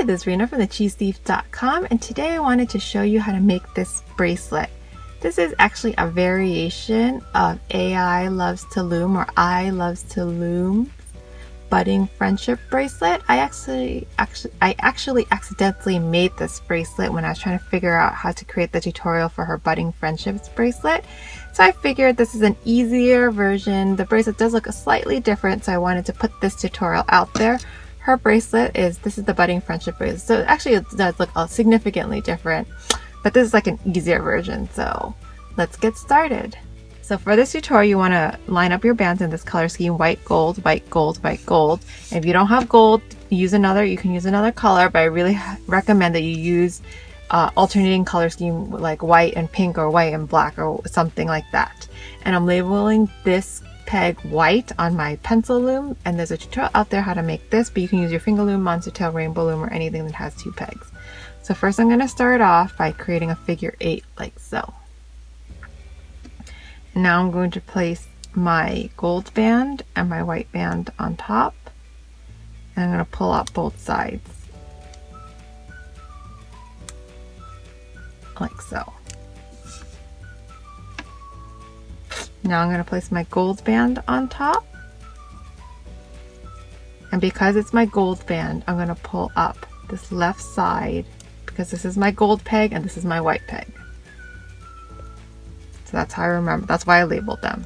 this is Rena from thecheesethief.com, and today I wanted to show you how to make this bracelet. This is actually a variation of AI Loves to Loom or I Loves to Loom budding friendship bracelet. I actually accidentally made this bracelet when I was trying to figure out how to create the tutorial for her budding friendships bracelet. So I figured this is an easier version. The bracelet does look slightly different, so I wanted to put this tutorial out there. Her bracelet this is the budding friendship bracelet. So actually it does look significantly different, but this is like an easier version. So let's get started. So for this tutorial, you want to line up your bands in this color scheme: white, gold, white, gold, white, gold. And if you don't have gold, you can use another color, but I really recommend that you use alternating color scheme like white and pink or white and black or something like that. And I'm labeling this peg white on my pencil loom, and there's a tutorial out there how to make this, but you can use your finger loom, monster tail, rainbow loom, or anything that has two pegs. So first I'm going to start off by creating a figure 8 like so. And now I'm going to place my gold band and my white band on top, and I'm going to pull up both sides like so. Now I'm going to place my gold band on top, and because it's my gold band, I'm going to pull up this left side because this is my gold peg and this is my white peg. So that's how I remember, that's why I labeled them.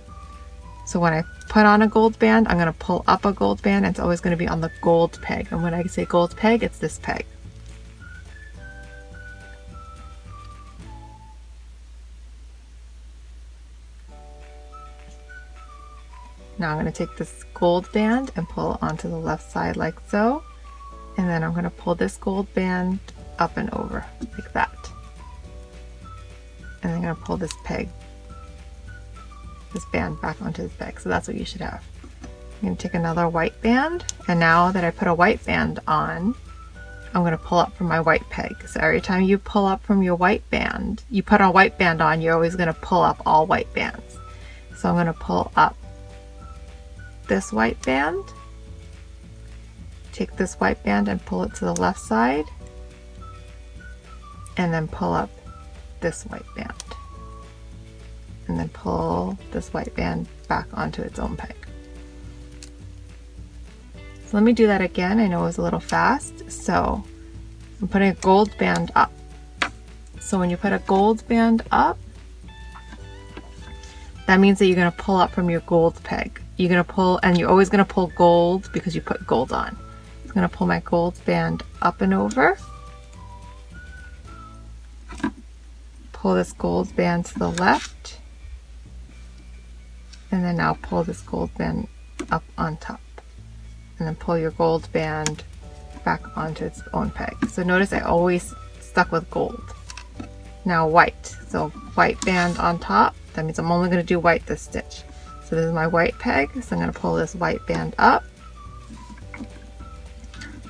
So when I put on a gold band, I'm going to pull up a gold band, and it's always going to be on the gold peg. And when I say gold peg, it's this peg. Now I'm going to take this gold band and pull it onto the left side like so, and then I'm going to pull this gold band up and over like that, and I'm going to pull this band back onto this peg. So that's what you should have. I'm going to take another white band, and now that I put a white band on, I'm going to pull up from my white peg. So every time you pull up from your white band, you put a white band on, you're always going to pull up all white bands. So I'm going to pull up this white band, take this white band and pull it to the left side, and then pull up this white band, and then pull this white band back onto its own peg. So let me do that again. I know it was a little fast. So I'm putting a gold band up. So when you put a gold band up, that means that you're going to pull up from your gold peg. You're going to pull, and you're always going to pull gold because you put gold on. I'm going to pull my gold band up and over. Pull this gold band to the left. And then now pull this gold band up on top. And then pull your gold band back onto its own peg. So notice I always stuck with gold. Now white. So white band on top. That means I'm only going to do white this stitch. So this is my white peg, so I'm going to pull this white band up,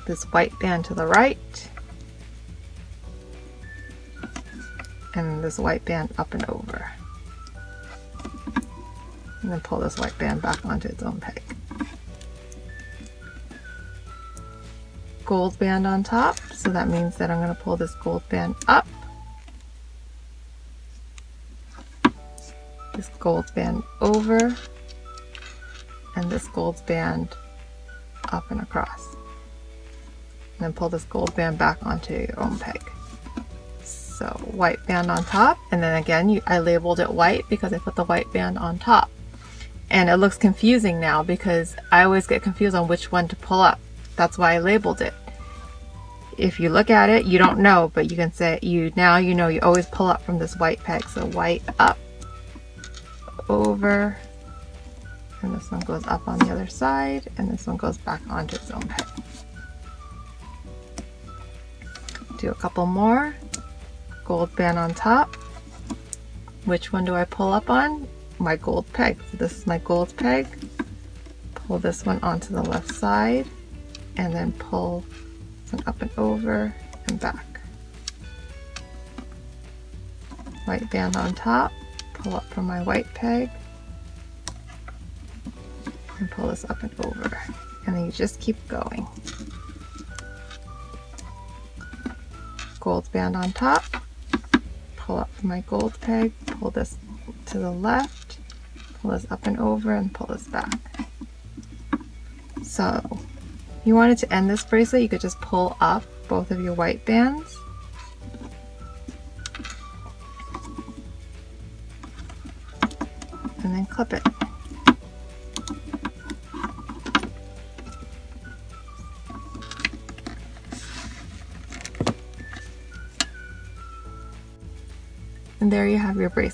this white band to the right, and this white band up and over. And then pull this white band back onto its own peg. Gold band on top, so that means that I'm going to pull this gold band up, this gold band over, and this gold band up and across, and then pull this gold band back onto your own peg. So white band on top, and then again I labeled it white because I put the white band on top, and it looks confusing now because I always get confused on which one to pull up. That's why I labeled it. If you look at it, you don't know, but you can say now you know you always pull up from this white peg. So white up, over, and this one goes up on the other side, and this one goes back onto its own peg. Do a couple more. Gold band on top. Which one do I pull up on? My gold peg. So this is my gold peg. Pull this one onto the left side, and then pull this one up and over and back. White band on top. Pull up from my white peg and pull this up and over, and then you just keep going. gold band on top, pull up my gold peg, pull this to the left, pull this up and over, and pull this back. So if you wanted to end this bracelet, you could just pull up both of your white bands. And then clip it. And there you have your bracelet.